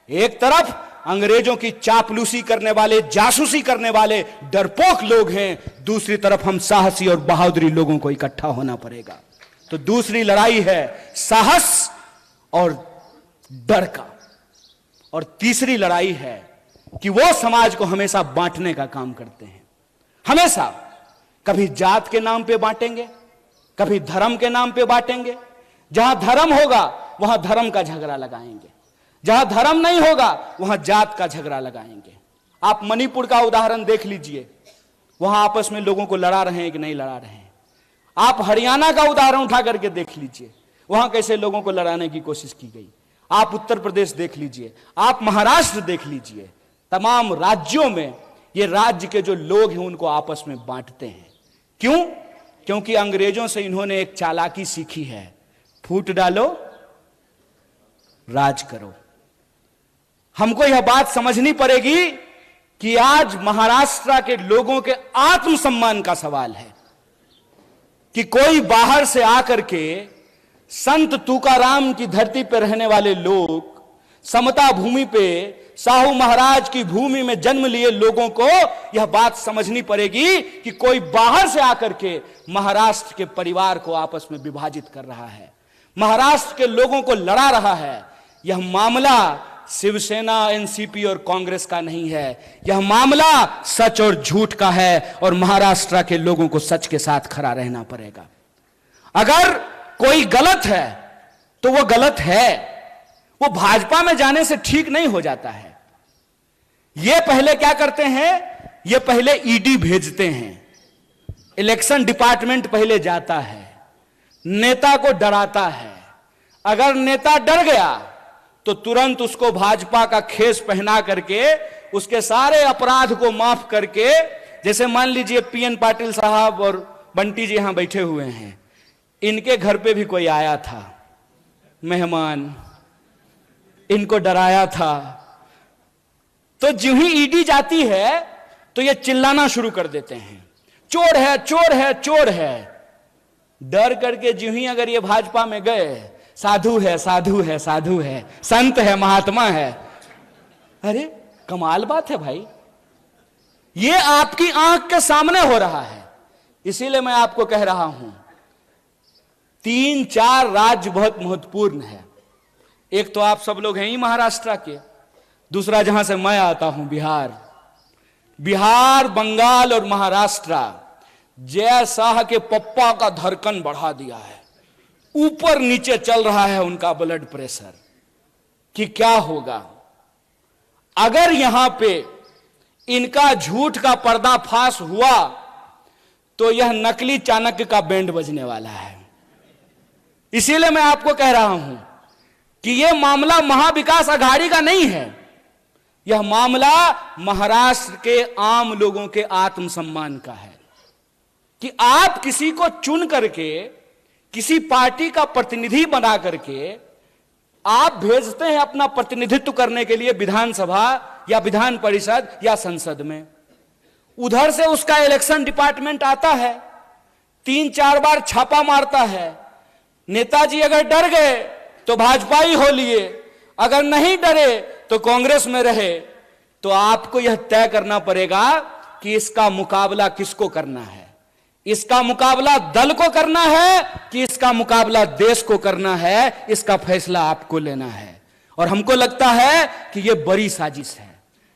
[SPEAKER 1] एक तरफ अंग्रेजों की चापलूसी करने वाले, जासूसी करने वाले डरपोक लोग हैं, दूसरी तरफ हम साहसी और बहादुरी लोगों को इकट्ठा होना पड़ेगा। तो दूसरी लड़ाई है साहस और डर का। और तीसरी लड़ाई है कि वो समाज को हमेशा बांटने का काम करते हैं। हमेशा कभी जात के नाम पे बांटेंगे, कभी धर्म के नाम पे बांटेंगे। जहां धर्म होगा वहां धर्म का झगड़ा लगाएंगे, जहां धर्म नहीं होगा वहां जात का झगड़ा लगाएंगे। आप मणिपुर का उदाहरण देख लीजिए, वहां आपस में लोगों को लड़ा रहे हैं कि नहीं लड़ा रहे हैं। आप हरियाणा का उदाहरण उठा करके देख लीजिए, वहां कैसे लोगों को लड़ाने की कोशिश की गई। आप उत्तर प्रदेश देख लीजिए, आप महाराष्ट्र देख लीजिए। तमाम राज्यों में ये राज्य के जो लोग हैं उनको आपस में बांटते हैं। क्यों? क्योंकि अंग्रेजों से इन्होंने एक चालाकी सीखी है, फूट डालो राज करो। हमको यह बात समझनी पड़ेगी कि आज महाराष्ट्र के लोगों के आत्मसम्मान का सवाल है कि कोई बाहर से आकर के संत तुकाराम की धरती पर रहने वाले लोग, समता भूमि पे साहू महाराज की भूमि में जन्म लिए लोगों को यह बात समझनी पड़ेगी कि कोई बाहर से आकर के महाराष्ट्र के परिवार को आपस में विभाजित कर रहा है, महाराष्ट्र के लोगों को लड़ा रहा है। यह मामला शिवसेना, एनसीपी और कांग्रेस का नहीं है, यह मामला सच और झूठ का है और महाराष्ट्र के लोगों को सच के साथ खड़ा रहना पड़ेगा। अगर कोई गलत है तो वो गलत है, वो भाजपा में जाने से ठीक नहीं हो जाता है। ये पहले क्या करते हैं, ये पहले ईडी भेजते हैं, इलेक्शन डिपार्टमेंट पहले जाता है, नेता को डराता है। अगर नेता डर गया तो तुरंत उसको भाजपा का खेस पहना करके उसके सारे अपराध को माफ करके जैसे मान लीजिए पीएन पाटिल साहब और बंटी जी यहां बैठे हुए हैं, इनके घर पे भी कोई आया था मेहमान, इनको डराया था, तो जो ही ईडी जाती है तो ये चिल्लाना शुरू कर देते हैं, चोर है चोर है चोर है। डर करके जो ही अगर ये भाजपा में गए, साधु है साधु है साधु है, संत है महात्मा है। अरे कमाल बात है भाई, ये आपकी आंख के सामने हो रहा है। इसीलिए मैं आपको कह रहा हूं 3-4 राज्य बहुत महत्वपूर्ण है। एक तो आप सब लोग हैं ही महाराष्ट्र के, दूसरा जहां से मैं आता हूं बिहार, बंगाल और महाराष्ट्र जय शाह के पप्पा का धड़कन बढ़ा दिया है, ऊपर नीचे चल रहा है उनका ब्लड प्रेशर कि क्या होगा अगर यहां पे इनका झूठ का पर्दाफाश हुआ तो यह नकली चाणक्य का बैंड बजने वाला है। इसीलिए मैं आपको कह रहा हूं कि यह मामला महाविकास अघाड़ी का नहीं है, यह मामला महाराष्ट्र के आम लोगों के आत्मसम्मान का है कि आप किसी को चुन करके, किसी पार्टी का प्रतिनिधि बना करके आप भेजते हैं अपना प्रतिनिधित्व करने के लिए विधानसभा या विधान परिषद या संसद में। उधर से उसका इलेक्शन डिपार्टमेंट आता है, 3-4 बार छापा मारता है। नेताजी अगर डर गए तो भाजपा ही हो लिए, अगर नहीं डरे तो कांग्रेस में रहे। तो आपको यह तय करना पड़ेगा कि इसका मुकाबला किसको करना है, इसका मुकाबला दल को करना है कि इसका मुकाबला देश को करना है। इसका फैसला आपको लेना है। और हमको लगता है कि यह बड़ी साजिश है।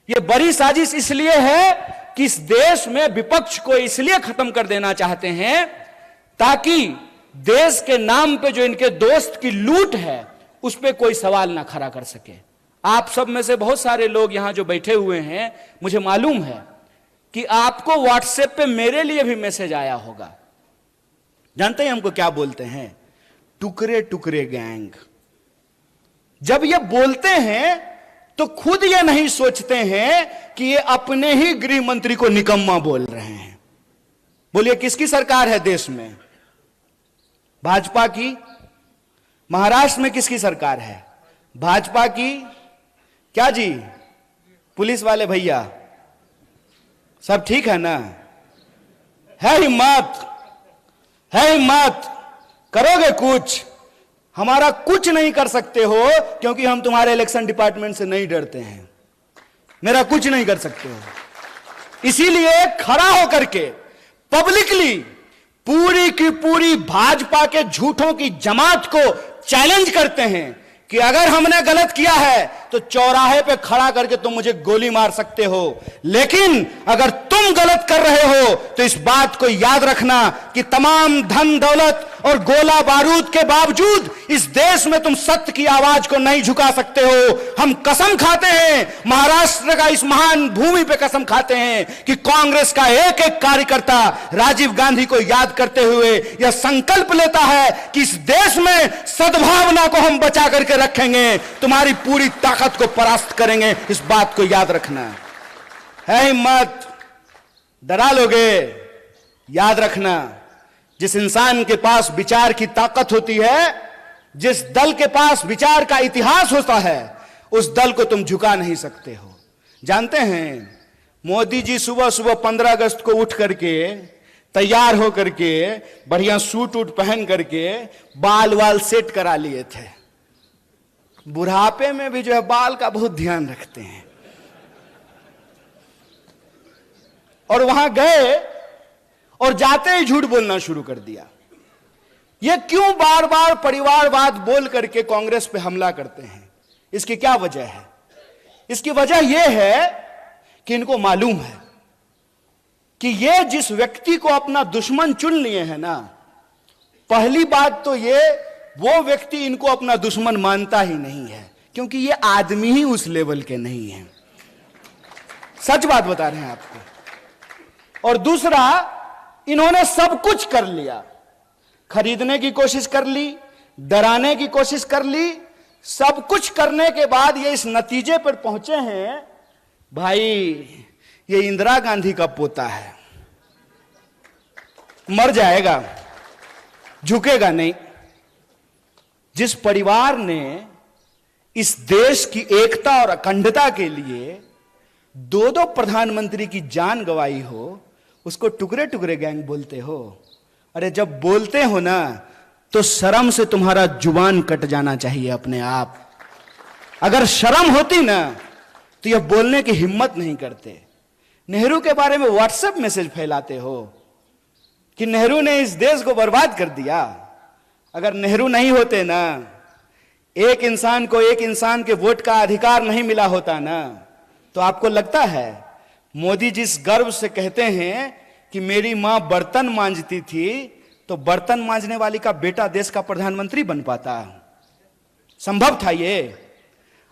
[SPEAKER 1] यह बड़ी साजिश इसलिए है कि इस देश में विपक्ष को इसलिए खत्म कर देना चाहते हैं ताकि देश के नाम पे जो इनके दोस्त की लूट है उस पे कोई सवाल ना खड़ा कर सके। आप सब में से बहुत सारे लोग यहां जो बैठे हुए हैं, मुझे मालूम है कि आपको व्हाट्सएप पे मेरे लिए भी मैसेज आया होगा। जानते हैं हमको क्या बोलते हैं? टुकड़े टुकड़े गैंग। जब ये बोलते हैं तो खुद ये नहीं सोचते हैं कि ये अपने ही गृह मंत्री को निकम्मा बोल रहे हैं। बोलिए किसकी सरकार है देश में? भाजपा की। महाराष्ट्र में किसकी सरकार है? भाजपा की। क्या जी पुलिस वाले भैया सब ठीक है ना? है हिम्मत, है हिम्मत, करोगे कुछ? हमारा कुछ नहीं कर सकते हो क्योंकि हम तुम्हारे इलेक्शन डिपार्टमेंट से नहीं डरते हैं। मेरा कुछ नहीं कर सकते हो। इसीलिए खड़ा होकर के पब्लिकली पूरी की पूरी भाजपा के झूठों की जमात को चैलेंज करते हैं कि अगर हमने गलत किया है तो चौराहे पे खड़ा करके तुम मुझे गोली मार सकते हो, लेकिन अगर तुम गलत कर रहे हो तो इस बात को याद रखना कि तमाम धन दौलत और गोला बारूद के बावजूद इस देश में तुम सत्य की आवाज को नहीं झुका सकते हो। हम कसम खाते हैं, महाराष्ट्र का इस महान भूमि पे कसम खाते हैं कि कांग्रेस का एक एक कार्यकर्ता राजीव गांधी को याद करते हुए यह संकल्प लेता है कि इस देश में सद्भावना को हम बचा करके रखेंगे, तुम्हारी पूरी ताकत को परास्त करेंगे। इस बात को याद रखना है। हिम्मत, डरा लोगे? याद रखना, जिस इंसान के पास विचार की ताकत होती है, जिस दल के पास विचार का इतिहास होता है, उस दल को तुम झुका नहीं सकते हो। जानते हैं मोदी जी सुबह सुबह 15 अगस्त को उठ करके तैयार होकर के बढ़िया सूट वूट पहन करके बाल वाल सेट करा लिए थे। बुढ़ापे में भी जो है बाल का बहुत ध्यान रखते हैं। और वहां गए और जाते ही झूठ बोलना शुरू कर दिया। ये क्यों बार बार परिवारवाद बोल करके कांग्रेस पे हमला करते हैं? इसकी क्या वजह है? इसकी वजह यह है कि इनको मालूम है कि ये जिस व्यक्ति को अपना दुश्मन चुन लिए हैं ना, पहली बात तो ये वो व्यक्ति इनको अपना दुश्मन मानता ही नहीं है, क्योंकि ये आदमी ही उस लेवल के नहीं है। सच बात बता रहे हैं आपको। और दूसरा, इन्होंने सब कुछ कर लिया, खरीदने की कोशिश कर ली, डराने की कोशिश कर ली, सब कुछ करने के बाद ये इस नतीजे पर पहुंचे हैं। भाई ये इंदिरा गांधी का पोता है, मर जाएगा, झुकेगा नहीं। जिस परिवार ने इस देश की एकता और अखंडता के लिए दो दो प्रधानमंत्री की जान गंवाई हो, उसको टुकड़े टुकड़े गैंग बोलते हो। अरे जब बोलते हो ना तो शर्म से तुम्हारा जुबान कट जाना चाहिए अपने आप। अगर शर्म होती ना तो यह बोलने की हिम्मत नहीं करते। नेहरू के बारे में व्हाट्सएप मैसेज फैलाते हो कि नेहरू ने इस देश को बर्बाद कर दिया। अगर नेहरू नहीं होते ना, एक इंसान को एक इंसान के वोट का अधिकार नहीं मिला होता ना, तो आपको लगता है मोदी जिस गर्व से कहते हैं कि मेरी मां बर्तन मांजती थी, तो बर्तन मांजने वाली का बेटा देश का प्रधानमंत्री बन पाता? संभव था ये?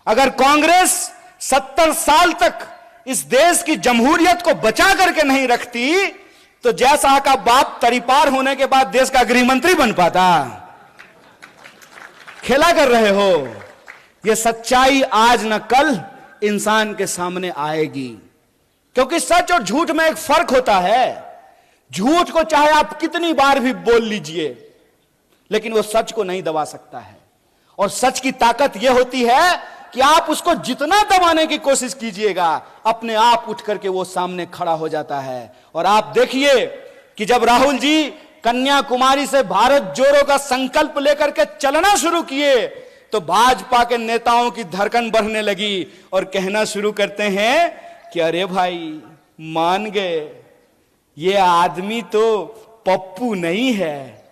[SPEAKER 1] अगर कांग्रेस 70 साल तक इस देश की जमहूरियत को बचा करके नहीं रखती, तो जयशाह का बाप तरीपार होने के बाद देश का गृह मंत्री बन पाता? खेला कर रहे हो। यह सच्चाई आज न कल इंसान के सामने आएगी, क्योंकि सच और झूठ में एक फर्क होता है। झूठ को चाहे आप कितनी बार भी बोल लीजिए, लेकिन वो सच को नहीं दबा सकता है। और सच की ताकत यह होती है कि आप उसको जितना दबाने की कोशिश कीजिएगा, अपने आप उठ करके वो सामने खड़ा हो जाता है। और आप देखिए कि जब राहुल जी कन्याकुमारी से भारत जोड़ो का संकल्प लेकर के चलना शुरू किए, तो भाजपा के नेताओं की धड़कन बढ़ने लगी और कहना शुरू करते हैं कि अरे भाई मान गए, ये आदमी तो पप्पू नहीं है।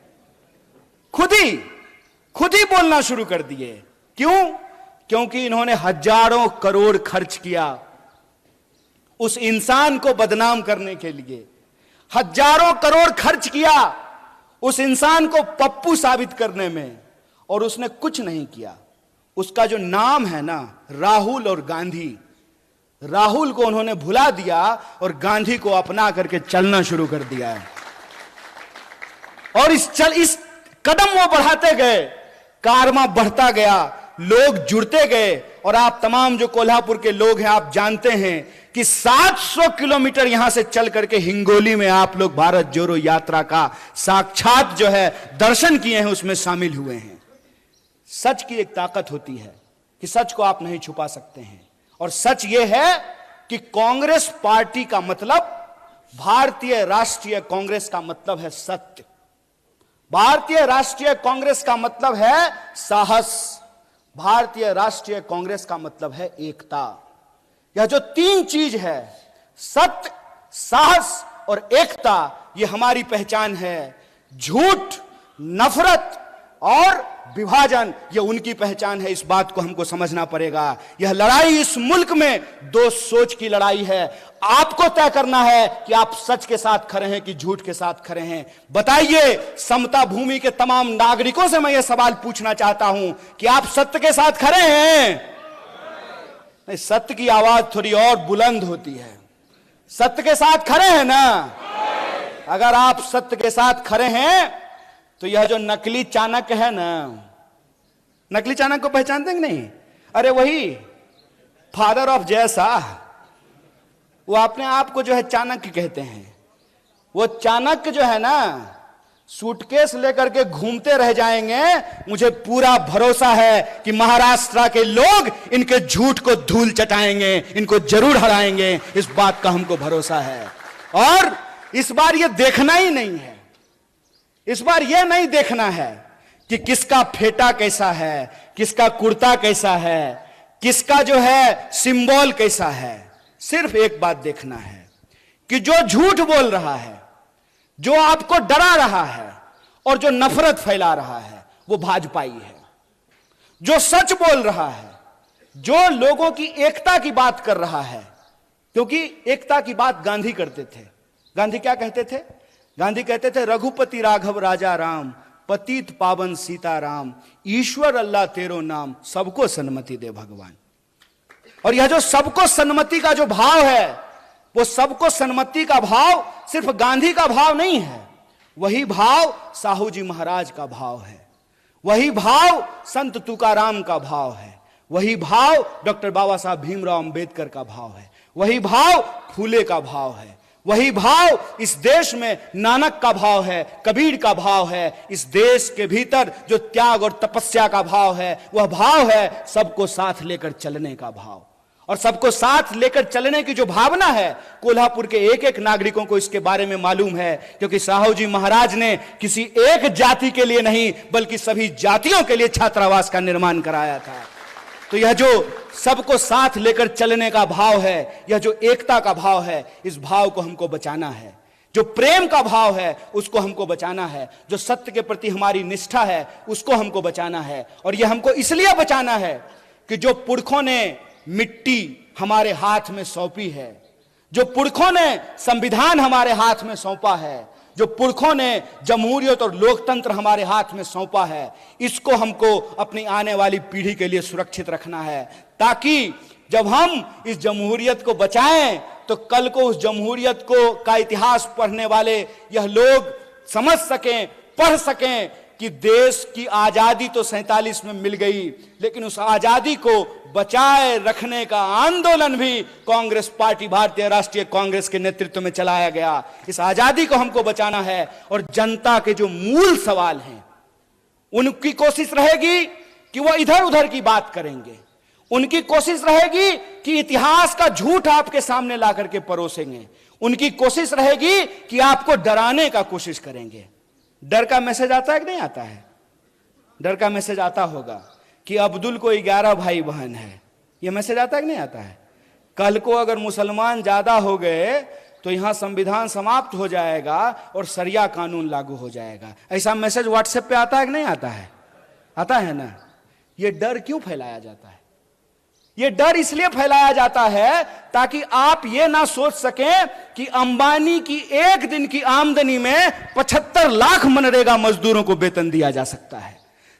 [SPEAKER 1] खुद ही बोलना शुरू कर दिए। क्यों? क्योंकि इन्होंने हजारों करोड़ खर्च किया उस इंसान को बदनाम करने के लिए। हजारों करोड़ खर्च किया उस इंसान को पप्पू साबित करने में, और उसने कुछ नहीं किया। उसका जो नाम है ना, राहुल और गांधी, राहुल को उन्होंने भुला दिया और गांधी को अपना करके चलना शुरू कर दिया है। और इस कदम वो बढ़ाते गए, कारवां बढ़ता गया, लोग जुड़ते गए। और आप तमाम जो कोल्हापुर के लोग हैं, आप जानते हैं कि 700 किलोमीटर यहां से चल करके हिंगोली में आप लोग भारत जोड़ो यात्रा का साक्षात जो है दर्शन किए हैं, उसमें शामिल हुए हैं। सच की एक ताकत होती है कि सच को आप नहीं छुपा सकते हैं। और सच यह है कि कांग्रेस पार्टी का मतलब, भारतीय राष्ट्रीय कांग्रेस का मतलब है सत्य। भारतीय राष्ट्रीय कांग्रेस का मतलब है साहस। भारतीय राष्ट्रीय कांग्रेस का मतलब है एकता। यह जो तीन चीज है, सत्य, साहस और एकता, यह हमारी पहचान है। झूठ, नफरत और विभाजन, यह उनकी पहचान है। इस बात को हमको समझना पड़ेगा। यह लड़ाई इस मुल्क में दो सोच की लड़ाई है। आपको तय करना है कि आप सच के साथ खड़े हैं कि झूठ के साथ खड़े हैं। बताइए, समता भूमि के तमाम नागरिकों से मैं यह सवाल पूछना चाहता हूं कि आप सत्य के साथ खड़े हैं? नहीं, सत्य की आवाज थोड़ी और बुलंद होती है। सत्य के साथ खड़े हैं ना? अगर आप सत्य के साथ खड़े हैं तो यह जो नकली चाणक्य है ना, नकली चाणक्य को पहचानते हैं कि नहीं? अरे वही फादर ऑफ जयशाह, वो अपने आप को जो है चाणक्य कहते हैं। वो चाणक्य जो है ना, सूटकेस लेकर के घूमते रह जाएंगे। मुझे पूरा भरोसा है कि महाराष्ट्र के लोग इनके झूठ को धूल चटाएंगे, इनको जरूर हराएंगे। इस बात का हमको भरोसा है। और इस बार ये देखना ही नहीं है, इस बार यह नहीं देखना है कि किसका फेटा कैसा है, किसका कुर्ता कैसा है, किसका जो है सिंबल कैसा है। सिर्फ एक बात देखना है कि जो झूठ बोल रहा है, जो आपको डरा रहा है और जो नफरत फैला रहा है, वो भाजपाई है। जो सच बोल रहा है, जो लोगों की एकता की बात कर रहा है, क्योंकि एकता की बात गांधी करते थे। गांधी क्या कहते थे? गांधी कहते थे, रघुपति राघव राजा राम, पतित पावन सीता राम, ईश्वर अल्लाह तेरो नाम, सबको सन्मति दे भगवान। और यह जो सबको सन्मति का जो भाव है, वो सबको सन्मति का भाव सिर्फ गांधी का भाव नहीं है। वही भाव साहू जी महाराज का भाव है, वही भाव संत तुकाराम का भाव है, वही भाव डॉक्टर बाबा साहब भीमराव अंबेडकर का भाव है, वही भाव फूले का भाव है, वही भाव इस देश में नानक का भाव है, कबीर का भाव है। इस देश के भीतर जो त्याग और तपस्या का भाव है, वह भाव है सबको साथ लेकर चलने का भाव। और सबको साथ लेकर चलने की जो भावना है, कोल्हापुर के एक एक नागरिकों को इसके बारे में मालूम है, क्योंकि साहू जी महाराज ने किसी एक जाति के लिए नहीं बल्कि सभी जातियों के लिए छात्रावास का निर्माण कराया था। तो यह जो सबको साथ लेकर चलने का भाव है, यह जो एकता का भाव है, इस भाव को हमको बचाना है। जो प्रेम का भाव है उसको हमको बचाना है, जो सत्य के प्रति हमारी निष्ठा है उसको हमको बचाना है। और यह हमको इसलिए बचाना है कि जो पुरखों ने मिट्टी हमारे हाथ में सौंपी है, जो पुरखों ने संविधान हमारे हाथ में सौंपा है, जो पुरखों ने जमहूरियत और लोकतंत्र हमारे हाथ में सौंपा है, इसको हमको अपनी आने वाली पीढ़ी के लिए सुरक्षित रखना है, ताकि जब हम इस जमहूरियत को बचाएं तो कल को उस जमहूरियत को का इतिहास पढ़ने वाले यह लोग समझ सकें, पढ़ सकें कि देश की आजादी तो 47 में मिल गई, लेकिन उस आजादी को बचाए रखने का आंदोलन भी कांग्रेस पार्टी, भारतीय राष्ट्रीय कांग्रेस के नेतृत्व में चलाया गया। इस आजादी को हमको बचाना है। और जनता के जो मूल सवाल हैं उनकी कोशिश रहेगी कि वो इधर उधर की बात करेंगे, उनकी कोशिश रहेगी कि इतिहास का झूठ आपके सामने ला करके परोसेंगे, उनकी कोशिश रहेगी कि आपको डराने का कोशिश करेंगे। डर का मैसेज आता है कि नहीं आता है? डर का मैसेज आता होगा कि अब्दुल को 11 भाई बहन है, यह मैसेज आता है कि नहीं आता है? कल को अगर मुसलमान ज्यादा हो गए तो यहां संविधान समाप्त हो जाएगा और शरिया कानून लागू हो जाएगा। ऐसा मैसेज व्हाट्सएप पे आता है कि नहीं आता है? आता है ना। यह डर क्यों फैलाया जाता है? यह डर इसलिए फैलाया जाता है ताकि आप यह ना सोच सकें कि अंबानी की एक दिन की आमदनी में 75 लाख मनरेगा मजदूरों को वेतन दिया जा सकता है,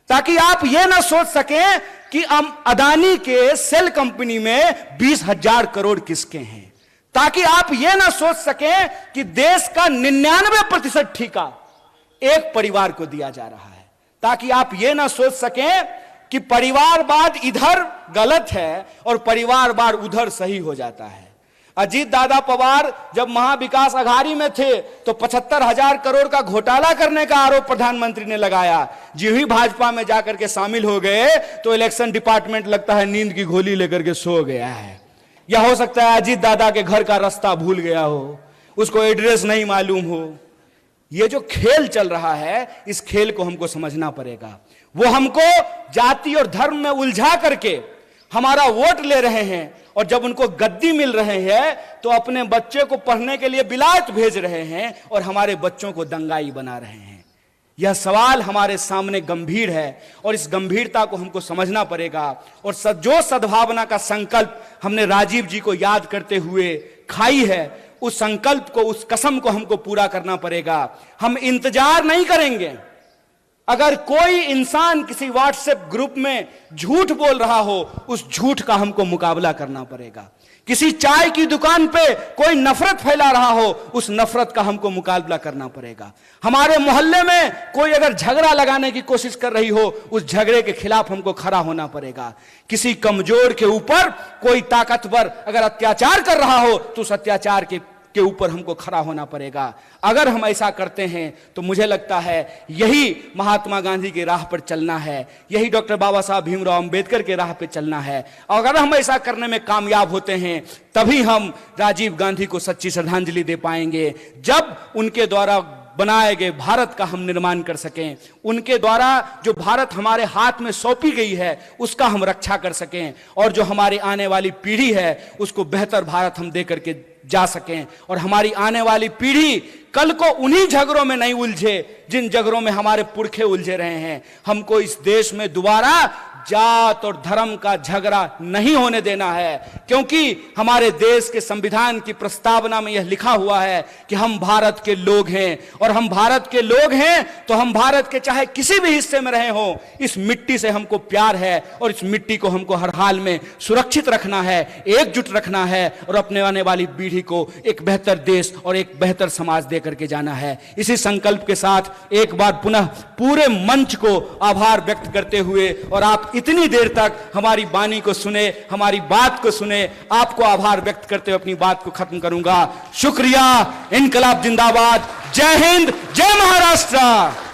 [SPEAKER 1] ताकि आप यह ना सोच सकें कि अदानी के सेल कंपनी में 20,000 करोड़ किसके हैं, ताकि आप यह ना सोच सकें कि देश का 99% ठेका एक परिवार को दिया जा रहा है, ताकि आप यह ना सोच सकें कि परिवारवाद इधर गलत है और परिवारवाद उधर सही हो जाता है। अजीत दादा पवार जब महाविकास अघाड़ी में थे तो 75,000 करोड़ का घोटाला करने का आरोप प्रधानमंत्री ने लगाया। जी ही भाजपा में जाकर के शामिल हो गए तो इलेक्शन डिपार्टमेंट लगता है नींद की गोली लेकर के सो गया है, या हो सकता है अजीत दादा के घर का रास्ता भूल गया हो, उसको एड्रेस नहीं मालूम हो। ये जो खेल चल रहा है, इस खेल को हमको समझना पड़ेगा। वो हमको जाति और धर्म में उलझा करके हमारा वोट ले रहे हैं, और जब उनको गद्दी मिल रहे हैं तो अपने बच्चे को पढ़ने के लिए विलायत भेज रहे हैं और हमारे बच्चों को दंगाई बना रहे हैं। यह सवाल हमारे सामने गंभीर है और इस गंभीरता को हमको समझना पड़ेगा। और जो सद्भावना का संकल्प हमने राजीव जी को याद करते हुए खाई है, उस संकल्प को, उस कसम को हमको पूरा करना पड़ेगा। हम इंतजार नहीं करेंगे। अगर कोई इंसान किसी व्हाट्सएप ग्रुप में झूठ बोल रहा हो, उस झूठ का हमको मुकाबला करना पड़ेगा। किसी चाय की दुकान पे कोई नफरत फैला रहा हो, उस नफरत का हमको मुकाबला करना पड़ेगा। हमारे मोहल्ले में कोई अगर झगड़ा लगाने की कोशिश कर रही हो, उस झगड़े के खिलाफ हमको खड़ा होना पड़ेगा। किसी कमजोर के ऊपर कोई ताकतवर अगर अत्याचार कर रहा हो तो उस अत्याचार के ऊपर हमको खड़ा होना पड़ेगा। अगर हम ऐसा करते हैं तो मुझे लगता है यही महात्मा गांधी की राह पर चलना है, यही डॉक्टर बाबा साहब भीमराव अंबेडकर के राह पर चलना है। अगर हम ऐसा करने में कामयाब होते हैं तभी हम राजीव गांधी को सच्ची श्रद्धांजलि दे पाएंगे। जब उनके द्वारा बनाए गए भारत का हम निर्माण कर सकें, उनके द्वारा जो भारत हमारे हाथ में सौंपी गई है उसका हम रक्षा कर सकें, और जो हमारी आने वाली पीढ़ी है उसको बेहतर भारत हम दे करके जा सकें, और हमारी आने वाली पीढ़ी कल को उन्हीं झगड़ों में नहीं उलझे जिन झगड़ों में हमारे पुरखे उलझे रहे हैं। हमको इस देश में दोबारा जात और धर्म का झगड़ा नहीं होने देना है, क्योंकि हमारे देश के संविधान की प्रस्तावना में यह लिखा हुआ है कि हम भारत के लोग हैं, और हम भारत के लोग हैं तो हम भारत के चाहे किसी भी हिस्से में रहे हो, इस मिट्टी से हमको प्यार है और इस मिट्टी को हमको हर हाल में सुरक्षित रखना है, एकजुट रखना है, और अपने आने वाली पीढ़ी को एक बेहतर देश और एक बेहतर समाज दे करके जाना है। इसी संकल्प के साथ एक बार पुनः पूरे मंच को आभार व्यक्त करते हुए, और आप इतनी देर तक हमारी वाणी को सुने, हमारी बात को सुने, आपको आभार व्यक्त करते हुए अपनी बात को खत्म करूंगा। शुक्रिया। इनकलाब जिंदाबाद। जय हिंद, जय महाराष्ट्र।